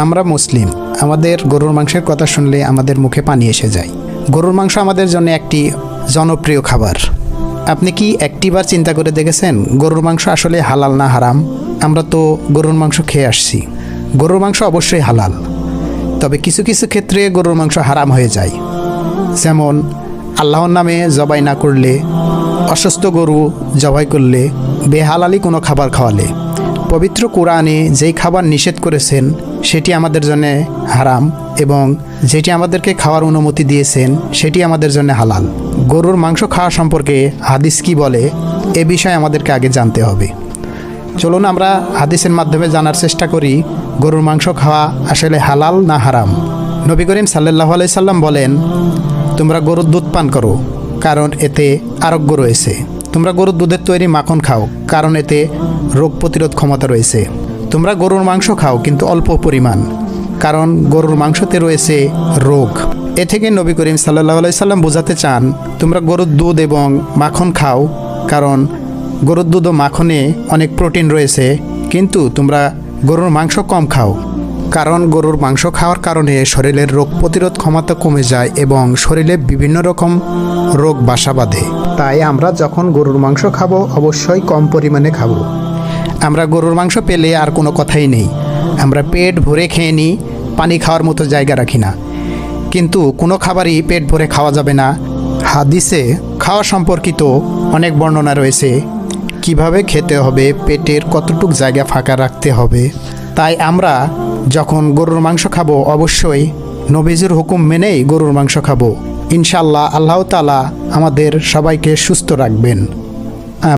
আমরা মুসলিম, আমাদের গরুর মাংসের কথা শুনলে আমাদের মুখে পানি এসে যায়। গরুর মাংস আমাদের জন্য একটি জনপ্রিয় খাবার। আপনি কি একটিবার চিন্তা করে দেখেছেন গরুর মাংস আসলে হালাল না হারাম? আমরা তো গরুর মাংস খেয়ে আসছি। গরুর মাংস অবশ্যই হালাল, তবে কিছু কিছু ক্ষেত্রে গরুর মাংস হারাম হয়ে যায়। যেমন আল্লাহর নামে জবাই না করলে, অসুস্থ গরু জবাই করলে, বেহালালি কোনো খাবার খাওয়ালে। পবিত্র কোরআনে যেই খাবার নিষেধ করেছেন সেটি আমাদের জন্য হারাম, এবং যেটি আমাদেরকে খাওয়ার অনুমতি দিয়েছেন সেটি আমাদের জন্য হালাল। গরুর মাংস খাওয়া সম্পর্কে হাদিস কি বলে এ বিষয়ে আমাদেরকে আগে জানতে হবে। চলুন আমরা হাদিসের মাধ্যমে জানার চেষ্টা করি গরুর মাংস খাওয়া আসলে হালাল না হারাম। নবী করিম সাল্লাল্লাহু আলাইহি সাল্লাম বলেন, তোমরা গরুর দুধ পান করো, কারণ এতে আরোগ্য রয়েছে। তোমরা গরুর দুধের তৈরি মাখন খাও, কারণ এতে রোগ প্রতিরোধ ক্ষমতা রয়েছে। তোমরা গরুর মাংস খাও, কিন্তু অল্প পরিমাণ, কারণ গরুর মাংসতে রয়েছে রোগ। এ থেকে নবী করিম সাল্লাল্লাহু আলাইহি সাল্লাম বোঝাতে চান, তোমরা গরুর দুধ এবং মাখন খাও, কারণ গরুর দুধ ও মাখনে অনেক প্রোটিন রয়েছে, কিন্তু তোমরা গরুর মাংস কম খাও, কারণ গরুর মাংস খাওয়ার কারণে শরীরের রোগ প্রতিরোধ ক্ষমতা কমে যায় এবং শরীরে বিভিন্ন রকম রোগ বাসা বাঁধে। তাই আমরা যখন গরুর মাংস খাবো অবশ্যই কম পরিমাণে খাবো। আমরা গরুর মাংস পেলে আর কোনো কথাই নেই, আমরা পেট ভরে খেয়ে নিই, পানি খাওয়ার মতো জায়গা রাখি না। কিন্তু কোনো খাবারই পেট ভরে খাওয়া যাবে না। হাদিসে খাওয়া সম্পর্কিত অনেক বর্ণনা রয়েছে, কিভাবে খেতে হবে, পেটের কতটুক জায়গা ফাঁকা রাখতে হবে। তাই আমরা যখন গরুর মাংস খাবো অবশ্যই নবীজির হুকুম মেনেই গরুর মাংস খাবো। ইনশাআল্লাহ আল্লাহ তাআলা আমাদের সবাইকে সুস্থ রাখবেন।